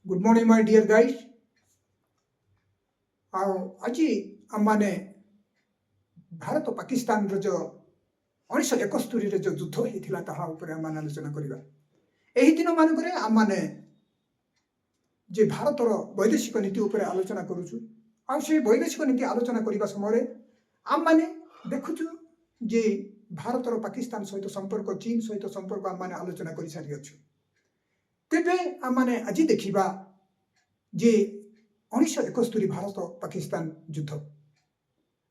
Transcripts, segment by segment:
Good morning my dear guys. आज आम मैंने भारत और पाकिस्तान जो 1971 जो युद्ध होता है आम आलोचना करवा। यही दिन मानक आम मैंने जे भारतर वैदेशिक नीति उपर आलोचना करुचु। से वैदेशिक नीति आलोचना करने समय आम मैंने देखुचु जे भारत और पाकिस्तान सहित संपर्क, चीन सहित संपर्क आम मैंने आलोचना कर सारी अच्छु। तेबे आम मैंने आज देखा जे 1971 भारत पाकिस्तान युद्ध।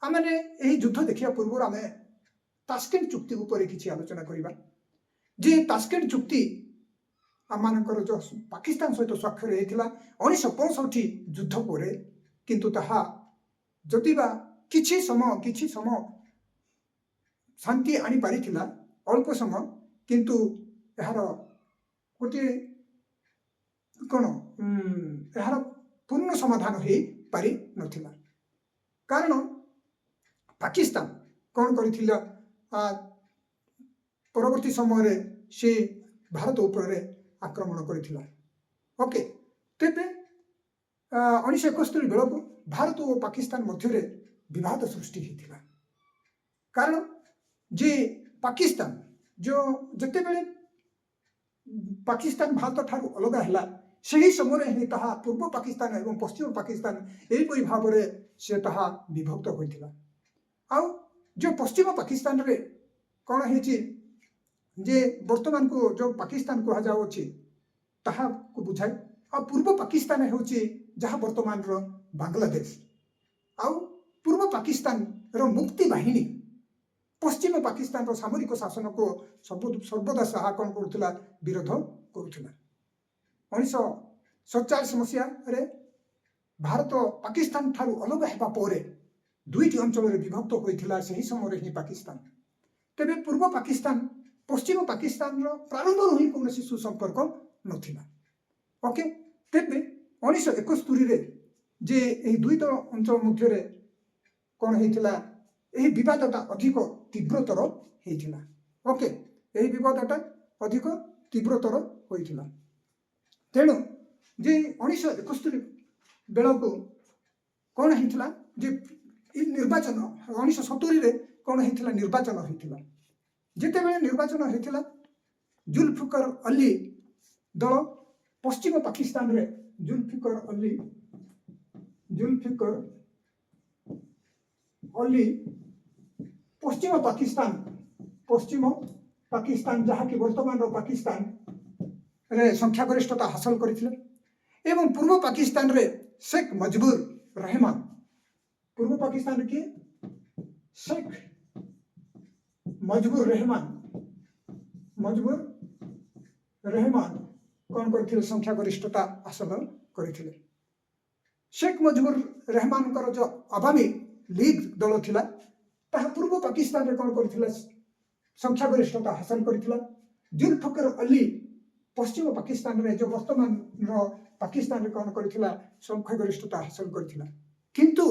आम मैंने यही युद्ध देखा पूर्व आम तास्केंट चुक्ति उपर किसी आलोचना करवा। जे तास्केंट चुक्ति आम मानकर जो पाकिस्तान सहित स्वाक्षर होता 1965 युद्ध पर, किंतु ताहा जदिबा किछि समय शांति आनी पारिथिला अल्प समय, किंतु यार गोटे कौन यार पूर्ण समाधान हो पारि नथिला। कारण पाकिस्तान कौन करथिला परवर्ती समय से भारत उपर आक्रमण करथिला। ओके, तेबे 1971 बेलू भारत और पाकिस्तान मध्य विवाद सृष्टि होता। कारण जे पाकिस्तान जो जिते बेले पाकिस्तान भारत ठारू अलग है से समय ही ताहा पूर्व पाकिस्तान एवं पश्चिम पाकिस्तान यहीपरि भाव से ताहा विभक्त होता। आउ जो पश्चिम पाकिस्तान रे कौन है जे वर्तमान को जो पाकिस्तान कह जाऊँगी ताहा को बुझाए। आ पूर्व पाकिस्तान हो जहाँ वर्तमान रो बांग्लादेश। आउ पूर्व पाकिस्तान रो मुक्ति बाहिनी पश्चिम पाकिस्तान रो सामरिक शासन को सर्वदा साहा कौन करुला विरोध करुला। 1947 मसीहा भारत पाकिस्तान ठारू अलग हेबा परे दुईटी अंचल विभक्त होता से समय ही पाकिस्तान। तेबे पूर्व पाकिस्तान पश्चिम पाकिस्तान प्रारंभ ही कौन सुसंपर्क नथिला। ओके, तेबे 1971 जे यही दुई दल अंचल मध्य कौन होता यही विवादटा अधिक तीव्रतर होता। ओके, यही विवादटा अधिक तीव्रतर होता। तेणु जे 1971 बेलू कौन होता जे निर्वाचन 1970 कौन होता निर्वाचन होता। जिते बेले निर्वाचन होता जुल्फिकर अली दल पश्चिम पाकिस्तान रे जुल्फिकर अली पश्चिम पाकिस्तान जहाँ की वर्तमान पाकिस्तान रे संख्यागरिष्ठता हासिल करथिले एवं पूर्व पाकिस्तान रे शेख मुजीबुर रहमान, पूर्व पाकिस्तान के शेख मुजीबुर रहमान कौन करथिले संख्यागरिष्ठता हासिल करथिले। शेख मुजीबुर रहमान कर जो आवामी लीग दल थिला ताहा पूर्व पाकिस्तान रे कौन करथिला संख्यागरिष्ठता हासिल करथिला। जुल्फिकर अली पश्चिम पाकिस्तान रे जो वर्तमान पाकिस्तान रे कौन करथिला संख्यागरिष्ठता हासिल करथिला। किंतु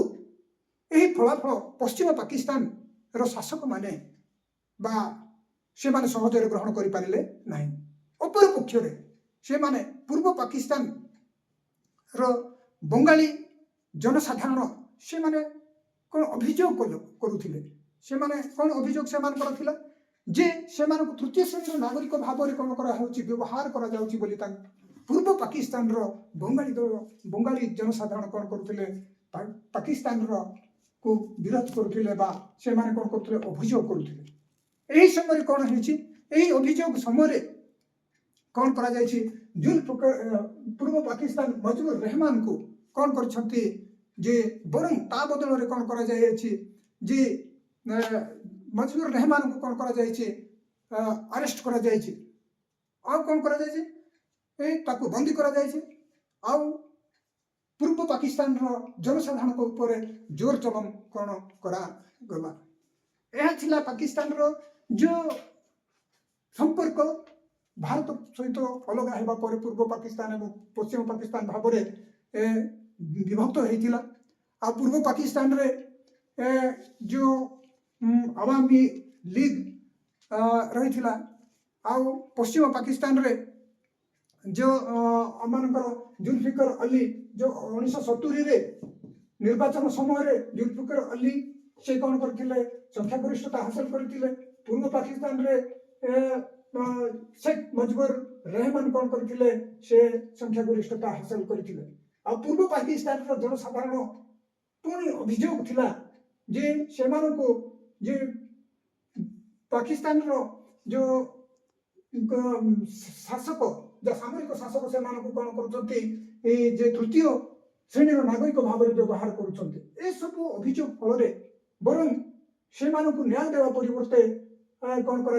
यही फलाफल पश्चिम पाकिस्तान रो शासक माने बा से माने सहजरे ग्रहण करि पारिले नाही। अपर पक्ष रे से माने पूर्व पाकिस्तान रो बंगाली जनसाधारण से माने कौन अभियोग करुथिले। से माने कौन अभियोग से मान करथिला जे से माने तृतीय श्रेणी नागरिक भाव में कौन करा होची व्यवहार करा जाउची बोली ता पूर्व पाकिस्तान रो बंगाली जनसाधारण कौन करुथिले पाकिस्तान रो को विरोध करुथिले बा से माने कौन करुथिले अभियोग करुथिले। एही समय कौन हेची एही अभियोग समय कौन करा जायछि जुल्फिकर पूर्व पाकिस्तान मुजीबुर रहमान को कौन करछंती जे बरं ता बदल रे कौन करा जायछि जे मुजीबुर रहमान को कौन करा जायछि अरेस्ट करा जायछि। आ कौन करा जायछि ए ताको बंदी करा जायछि। आ पूर्व पाकिस्तान रो जनसाधारण को ऊपर जोर चलन कौन करा गला। यह थिला पाकिस्तान रो जो संपर्क भारत सहित अलग हेबा पर पूर्व पाकिस्तान एवं पश्चिम पाकिस्तान भाव में विभक्त होता। आ पूर्व पाकिस्तान रे जो आवामी लीग रही आ पश्चिम पाकिस्तान रे जो आमनकर जुल्फिकर अली जो 1970 निर्वाचन समय जुल्फिकर अली से कौन करथिले संख्यागरिष्ठता हासिल करथिले। पूर्व पाकिस्तान रे शेख मुजिबुर रहमान कौन करथिले से संख्यागरिष्ठता हासिल करथिले। आ पूर्व पाकिस्तान रो जनसाधारण पुणी अभियोग थिला जे सेमानको जे पाकिस्तान रो जो शासक जो सामरिक शासक से कौन कर तृतीय श्रेणी नागरिक भाव में व्यवहार कर सब अभियोग फल बरं से न्याय देवा परिवर्ते कौन कर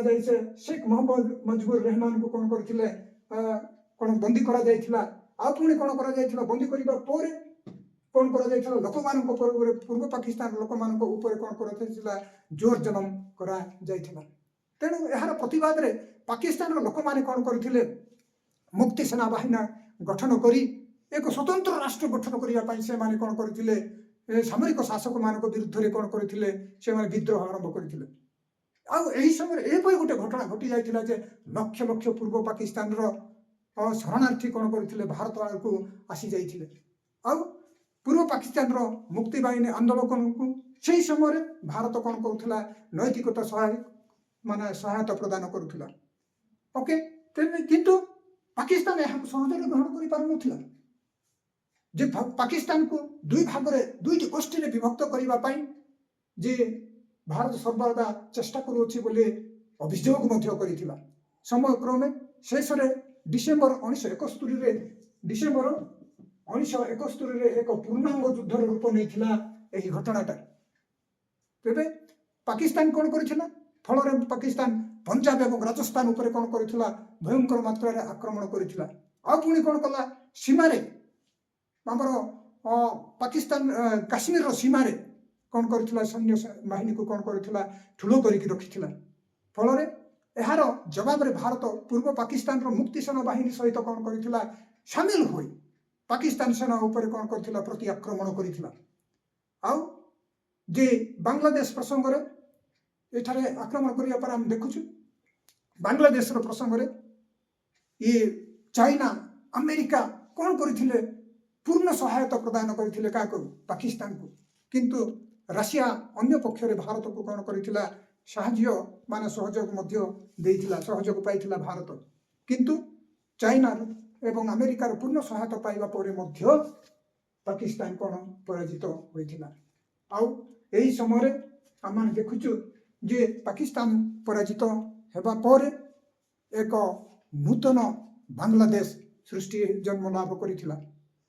शेख मोहम्मद मुजिबुर रहमान को कौन करथिले कौन बंदी करा जायथिला। आ पुणी कौन करा जायथिला बंदी करिबा पोरे कौन करा जायथिला लोक मानक पूर्व पाकिस्तान लोक मानक ऊपर कौन करा जोर जलम करा जायथिला। तेणु यार प्रतिवाद रे पाकिस्तान लोक माने कौन करथिले मुक्ति सेना बाहिनी गठन करी एक स्वतंत्र राष्ट्र गठन करने से माने कौन करथिले सामरिक शासक मान विरुद्ध रे कौन करथिले से माने विद्रोह आरंभ करथिले। आई समय एपरी गोटे घटना घटी जाइथिला जे लक्ष लक्ष पूर्व पाकिस्तान शरणार्थी कौन करथिले भारत आड़ को आसी जाइथिले। आउ पूर्व पाकिस्तान मुक्ति बाहिनी आंदोलन को से समय भारत कौन करुला नैतिकता सहायता प्रदान करुला। ओके किंतु पाकिस्तान यहाँ सहजरे ग्रहण कर पार नथिला जे पाकिस्तान को दुई भाग में दुईटी गोष्ठी में विभक्त करने जे भारत सर्वदा चेष्टा करुछि बोले अभियोग करथिला। समय क्रमे शेष डिसेम्बर 1971 डिसेम्बर 1971 एक पूर्णांग युद्धर रूप नहीं घटनाटा। तेबे पाकिस्तान कौन करथिला फल पाकिस्तान पंजाब और राजस्थान उपर कौन करथिला भयंकर मात्रा रे आक्रमण करथिला। आ पुणी कौन कला सीमारे आमर पाकिस्तान काश्मीर सीमारे कौन करथिला सैन्य बाहिनी को कौन करथिला ठुलो करिक रखिथिला। फल यार जवाब रे भारत पूर्व पाकिस्तान मुक्ति सेना बाहिनी सहित कौन करथिला सामिल होई पाकिस्तान सेना उपर कौन करथिला प्रति आक्रमण करथिला। आउ जे बांग्लादेश प्रसंग रे एठारे आक्रमण करिया पर हम देखुछु बांग्लादेश प्रसंग रे ये चाइना अमेरिका कौन करथिले पूर्ण सहायता प्रदान करथिले का पाकिस्तान को। किंतु रशिया अन्य पक्ष रे भारत को कौन करथिला साहाय्य मान सहयोग मध्य देइथिला सहयोग पाइथिला भारत। किंतु चाइना एवं अमेरिकार पूर्ण सहायता पाइबा परे मध्य पाकिस्तान कौन पराजित होइथिला। आउ एही समय आम देखुछु जे पाकिस्तान पराजित हेबा परे एक नूतन बांग्लादेश सृष्टि जन्म लाभ करिथिला।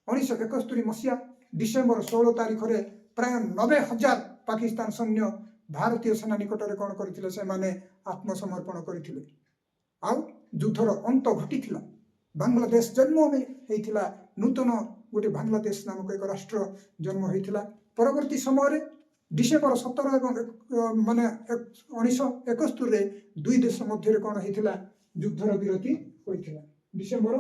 1971 मसीहा डिसेम्बर 16 तारीख रे प्राय 90,000 पाकिस्तान सैन्य भारतीय सेना निकट में कौन करथिले से माने आत्मसमर्पण करथिले। आउ युद्धर अंत घटीथिला बांग्लादेश जन्म में हेइथिला नूतन गोटे बांग्लादेश नामक एक राष्ट्र जन्म होइथिला। परवर्ती समय डिसेम्बर 17 माने 1971 दुई देश मध्य कौन होइथिला युद्धर विरति होइथिला। डिसेम्बर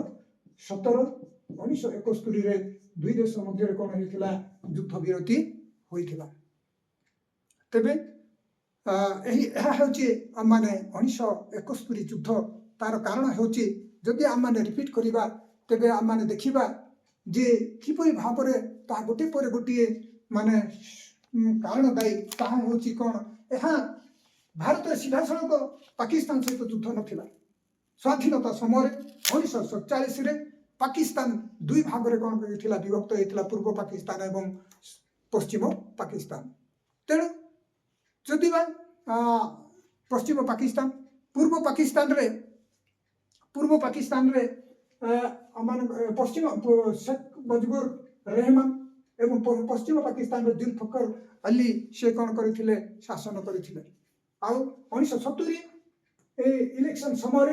17 1971 दुई देश मध्य कौन होइथिला युद्ध विरति होइथिला। तेबे माने 1971 युद्ध तार कारण होची जदि आम मैंने रिपीट करिबा तेबे आम मैंने देखिबा जे किपरि भाव रे ता गोटे पर गोटे माने कारण दायी ताहा होची कोन एहा भारत सीधा सड़क पाकिस्तान सहित युद्ध नथिला। स्वाधीनता समय 1947 रे पाकिस्तान दुई भाग रे कौन होइथिला विभक्त होइथिला पूर्व पाकिस्तान एवं पश्चिम पाकिस्तान। तेणु जदि पश्चिम पाकिस्तान पूर्व पाकिस्तान रे पश्चिम शेख मुजिबुर रहमान एवं पश्चिम पाकिस्तान रे जुल्फिकर अली से कौन करथिले शासन करथिले। आउ 1970 इलेक्शन समय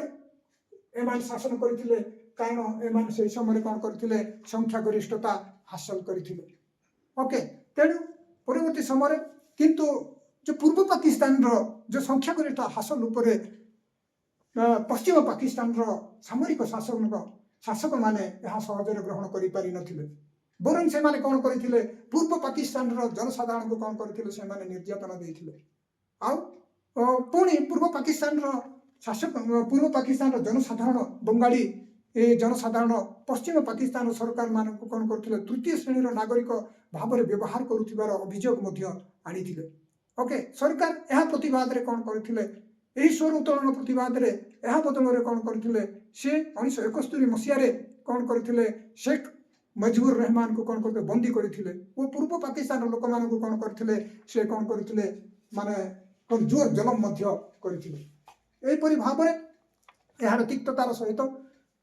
एमान शासन करथिले कारण एमान से समय कौन करथिले संख्यागरिष्ठता हासिल करथिले। ओके तेणु परवर्ती समय किंतु जो पूर्व पाकिस्तान जो संख्यागरिष्ठता हासिल उपरे पश्चिम पाकिस्तान सामरिक शासक माने यहाँ सहजरे ग्रहण करि पारि नथिले। बरं से माने कौन करथिले पूर्व पाकिस्तान जनसाधारण को कौन करथिले से माने निर्यातना देथिले। आउ पुणी पूर्व पाकिस्तान शासक पूर्व पाकिस्तान जनसाधारण बंगाली ଏ ଜନସାଧାରଣ ପଶ୍ଚିମ ପାକିସ୍ତାନ ସରକାର ମାନଙ୍କୁ କ'ଣ କରୁଥିଲେ ତୃତୀୟ ଶ୍ରେଣୀର ନାଗରିକ ଭାବରେ ବ୍ୟବହାର କରୁଥିବାର ଅଭିଯୋଗ ମଧ୍ୟ ଆଣିଥିଲେ। ଓକେ, ସରକାର ଏହା ପ୍ରତିବାଦରେ କ'ଣ କରିଥିଲେ, ଏହି ସ୍ୱର ଉତ୍ତୋଳନ ପ୍ରତିବାଦରେ ଏହା ବଦଳରେ କ'ଣ କରିଥିଲେ, ସେ 1971 ମସିହାରେ କ'ଣ କରିଥିଲେ, ଶେଖ ମୁଜିବୁର ରେହମାନଙ୍କୁ କ'ଣ କରିଥିଲେ, ବନ୍ଦୀ କରିଥିଲେ ଓ ପୂର୍ବ ପାକିସ୍ତାନର ଲୋକମାନଙ୍କୁ କ'ଣ କରିଥିଲେ, ସେ କ'ଣ କରିଥିଲେ, ମାନେ ଜୋର ଜଲମ ମଧ୍ୟ କରିଥିଲେ। ଏହିପରି ଭାବରେ ଏହାର ତିକ୍ତତାର ସହିତ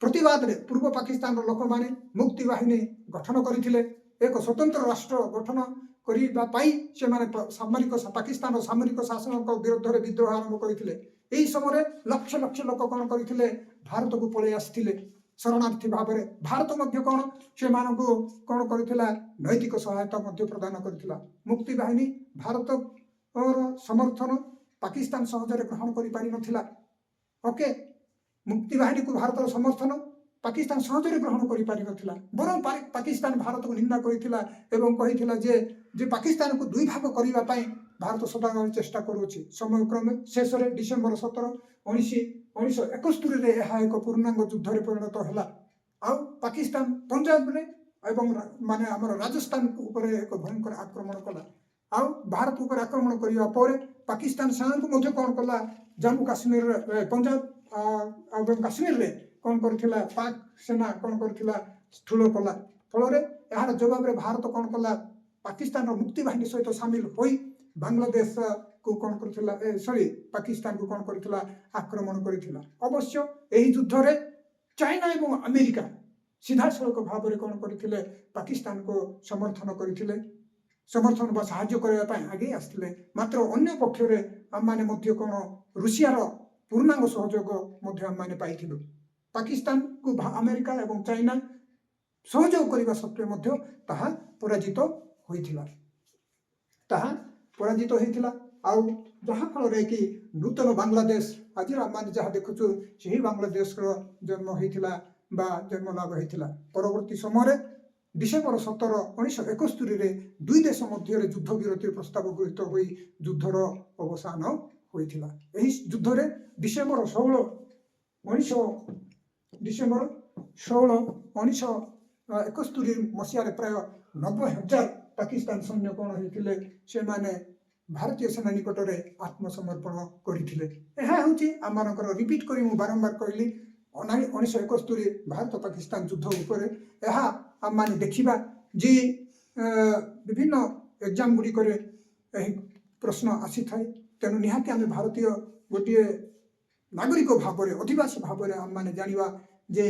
ପ୍ରତିବାଦରେ ପୂର୍ବ ପାକିସ୍ତାନର ଲୋକମାନେ ମୁକ୍ତି ବାହିନୀ ଗଠନ କରିଥିଲେ। ଏକ ସ୍ୱତନ୍ତ୍ର ରାଷ୍ଟ୍ର ଗଠନ କରିବା ପାଇଁ ସେମାନେ ପାକିସ୍ତାନର ସାମରିକ ଶାସନଙ୍କ ବିରୁଦ୍ଧରେ ବିଦ୍ରୋହ ଆରମ୍ଭ କରିଥିଲେ। ଏହି ସମୟରେ ଲକ୍ଷ ଲକ୍ଷ ଲୋକ କ'ଣ କରିଥିଲେ, ଭାରତକୁ ପଳାଇ ଆସିଥିଲେ ଶରଣାର୍ଥୀ ଭାବରେ। ଭାରତ ମଧ୍ୟ କ'ଣ ସେମାନଙ୍କୁ କ'ଣ କରିଥିଲା, ନୈତିକ ସହାୟତା ମଧ୍ୟ ପ୍ରଦାନ କରିଥିଲା। ମୁକ୍ତି ବାହିନୀ ଭାରତର ସମର୍ଥନ ପାକିସ୍ତାନ ସହଜରେ ଗ୍ରହଣ କରିପାରିନଥିଲା। ଓକେ, ମୁକ୍ତି ବାହିନୀକୁ ଭାରତର ସମର୍ଥନ ପାକିସ୍ତାନ ସହଜରେ ଗ୍ରହଣ କରିପାରିନଥିଲା। ବରଂ ପାକିସ୍ତାନ ଭାରତକୁ ନିନ୍ଦା କରିଥିଲା ଏବଂ କହିଥିଲା ଯେ ପାକିସ୍ତାନକୁ ଦୁଇ ଭାଗ କରିବା ପାଇଁ ଭାରତ ସଦାବେଳେ ଚେଷ୍ଟା କରୁଅଛି। ସମୟକ୍ରମେ ଶେଷରେ ଡିସେମ୍ବର 17, 1971ରେ ଏହା ଏକ ପୂର୍ଣ୍ଣାଙ୍ଗ ଯୁଦ୍ଧରେ ପରିଣତ ହେଲା। ଆଉ ପାକିସ୍ତାନ ପଞ୍ଜାବରେ ଏବଂ ମାନେ ଆମର ରାଜସ୍ଥାନ ଉପରେ ଏକ ଭୟଙ୍କର ଆକ୍ରମଣ କଲା। ଆଉ ଭାରତ ଉପରେ ଆକ୍ରମଣ କରିବା ପରେ ପାକିସ୍ତାନ ସେନାଙ୍କୁ ମଧ୍ୟ କ'ଣ କଲା, ଜାମ୍ମୁ କାଶ୍ମୀରରେ ପଞ୍ଜାବ ଏବଂ କାଶ୍ମୀରରେ କ'ଣ କରିଥିଲା, ପାକ୍ ସେନା କ'ଣ କରିଥିଲା, ଠୁଳ କଲା। ଫଳରେ ଏହାର ଜବାବରେ ଭାରତ କ'ଣ କଲା, ପାକିସ୍ତାନର ମୁକ୍ତି ବାହିନୀ ସହିତ ସାମିଲ ହୋଇ ବାଂଲାଦେଶକୁ କ'ଣ କରିଥିଲା, ପାକିସ୍ତାନକୁ କ'ଣ କରିଥିଲା, ଆକ୍ରମଣ କରିଥିଲା। ଅବଶ୍ୟ ଏହି ଯୁଦ୍ଧରେ ଚାଇନା ଏବଂ ଆମେରିକା ସିଧାସଳଖ ଭାବରେ କ'ଣ କରିଥିଲେ, ପାକିସ୍ତାନକୁ ସମର୍ଥନ କରିଥିଲେ, ସମର୍ଥନ ବା ସାହାଯ୍ୟ କରିବା ପାଇଁ ଆଗେଇ ଆସିଥିଲେ। ମାତ୍ର ଅନ୍ୟ ପକ୍ଷରେ ଆମମାନେ ମଧ୍ୟ କ'ଣ ରୁଷିଆର ପୂର୍ଣ୍ଣାଙ୍ଗ ସହଯୋଗ ମଧ୍ୟ ଆମମାନେ ପାଇଥିଲୁ। ପାକିସ୍ତାନକୁ ଆମେରିକା ଏବଂ ଚାଇନା ସହଯୋଗ କରିବା ସତ୍ତ୍ୱେ ମଧ୍ୟ ତାହା ପରାଜିତ ହୋଇଥିଲା। ଆଉ ଯାହାଫଳରେ କି ନୂତନ ବାଂଲାଦେଶ ଆଜିର ଆମମାନେ ଯାହା ଦେଖୁଛୁ ସେହି ବାଂଲାଦେଶର ଜନ୍ମ ହୋଇଥିଲା ବା ଜନ୍ମ ଲାଭ ହୋଇଥିଲା। ପରବର୍ତ୍ତୀ ସମୟରେ ଡିସେମ୍ବର 17, 1971ରେ ଦୁଇ ଦେଶ ମଧ୍ୟରେ ଯୁଦ୍ଧ ବିରତି ପ୍ରସ୍ତାବ ଗୃହୀତ ହୋଇ ଯୁଦ୍ଧର ଅବସାନ ହୋଇଥିଲା। ଏହି ଯୁଦ୍ଧରେ ଡିସେମ୍ବର 16, 1971 ମସିହାରେ ପ୍ରାୟ 90,000 ପାକିସ୍ତାନ ସୈନ୍ୟ କ'ଣ ହୋଇଥିଲେ, ସେମାନେ ଭାରତୀୟ ସେନା ନିକଟରେ ଆତ୍ମସମର୍ପଣ କରିଥିଲେ। ଏହା ହେଉଛି ଆମମାନଙ୍କର, ରିପିଟ୍ କରି ମୁଁ ବାରମ୍ବାର କହିଲି, 1971 ଭାରତ ପାକିସ୍ତାନ ଯୁଦ୍ଧ ଉପରେ। ଏହା ଆମମାନେ ଦେଖିବା ଯେ ବିଭିନ୍ନ ଏକ୍ଜାମ ଗୁଡ଼ିକରେ ଏହି ପ୍ରଶ୍ନ ଆସିଥାଏ। ତେଣୁ ନିହାତି ଆମେ ଭାରତୀୟ ଗୋଟିଏ ନାଗରିକ ଭାବରେ, ଅଧିବାସୀ ଭାବରେ ଆମମାନେ ଜାଣିବା ଯେ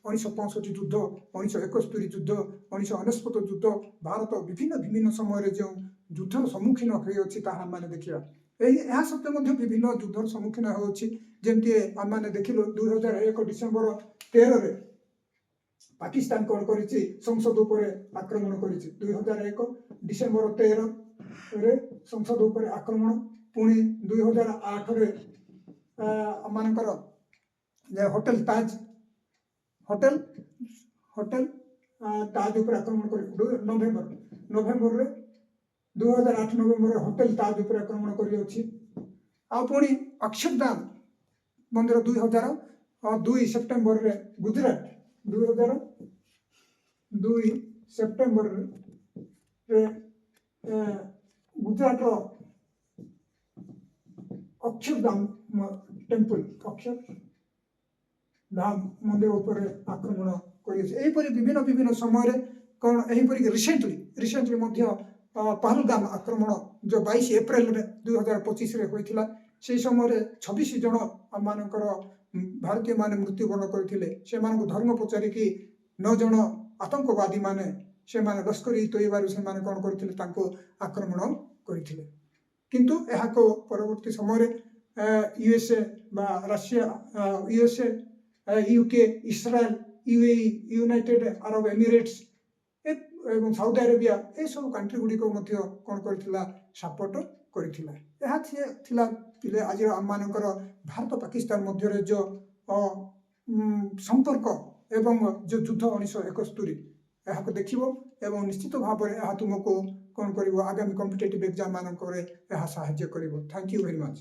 1965 ଯୁଦ୍ଧ, 1971 ଯୁଦ୍ଧ, 1999 ଯୁଦ୍ଧ, ଭାରତ ବିଭିନ୍ନ ସମୟରେ ଯେଉଁ ଯୁଦ୍ଧର ସମ୍ମୁଖୀନ ହୋଇଅଛି ତାହା ଆମମାନେ ଦେଖିବା। ଏହା ସତ୍ତ୍ୱେ ମଧ୍ୟ ବିଭିନ୍ନ ଯୁଦ୍ଧର ସମ୍ମୁଖୀନ ହେଉଛି। ଯେମିତି ଆମମାନେ ଦେଖିଲୁ 2001 ଡିସେମ୍ବର 13ରେ ପାକିସ୍ତାନ କ'ଣ କରିଛି, ସଂସଦ ଉପରେ ଆକ୍ରମଣ କରିଛି। 2001 ଡିସେମ୍ବର 13ରେ ସଂସଦ ଉପରେ ଆକ୍ରମଣ। ପୁଣି 2008ରେ ଆମମାନଙ୍କର ହୋଟେଲ ତାଜ ଉପରେ ଆକ୍ରମଣ କରି ନଭେମ୍ବରରେ 2008 ନଭେମ୍ବରରେ ହୋଟେଲ ତାଜ ଉପରେ ଆକ୍ରମଣ କରିଅଛି। ଆଉ ପୁଣି ଅକ୍ଷରଧାମ ମନ୍ଦିର 2002 ସେପ୍ଟେମ୍ବରରେ ଗୁଜରାଟ, 2002 ସେପ୍ଟେମ୍ବରରେ ଗୁଜରାଟର ଅକ୍ଷରଧାମ ଟେମ୍ପଲ, ଅକ୍ଷରଧାମ ମନ୍ଦିର ଉପରେ ଆକ୍ରମଣ କରିଅଛି। ଏହିପରି ବିଭିନ୍ନ ସମୟରେ କ'ଣ, ଏହିପରିକି ରିସେଣ୍ଟଲି ମଧ୍ୟ ପହଲଗାମ ଆକ୍ରମଣ ଯେଉଁ 22 ଏପ୍ରିଲରେ 2025ରେ ହୋଇଥିଲା। ସେହି ସମୟରେ 26 ଜଣ ଆମମାନଙ୍କର ଭାରତୀୟମାନେ ମୃତ୍ୟୁବରଣ କରିଥିଲେ। ସେମାନଙ୍କୁ ଧର୍ମ ପଚାରିକି 9 ଜଣ ଆତଙ୍କବାଦୀମାନେ, ସେମାନେ ଲସ୍କର ଇ ତୋଇବାରୁ ସେମାନେ କ'ଣ କରିଥିଲେ, ତାଙ୍କୁ ଆକ୍ରମଣ କରିଥିଲେ। କିନ୍ତୁ ଏହାକୁ ପରବର୍ତ୍ତୀ ସମୟରେ USA ବା ରାଷିଆ, USA, UK, Israel, UAE, United Arab Emirates ଏବଂ ସାଉଦି ଆରବିଆ, ଏସବୁ କଣ୍ଟ୍ରି ଗୁଡ଼ିକ ମଧ୍ୟ କ'ଣ କରିଥିଲା, ସପୋର୍ଟ କରିଥିଲା। ଏହା ଥିଲା ଆଜିର ଆମମାନଙ୍କର ଭାରତ ପାକିସ୍ତାନ ମଧ୍ୟରେ ଯେଉଁ ସମ୍ପର୍କ ଏବଂ ଯେଉଁ ଯୁଦ୍ଧ 1971, ଏହାକୁ ଦେଖିବ ଏବଂ ନିଶ୍ଚିତ ଭାବରେ ଏହା ତୁମକୁ କ'ଣ କରିବ, ଆଗାମୀ କମ୍ପିଟେଟିଭ୍ ଏକ୍ଜାମ ମାନଙ୍କରେ ଏହା ସାହାଯ୍ୟ କରିବ। Thank you very much.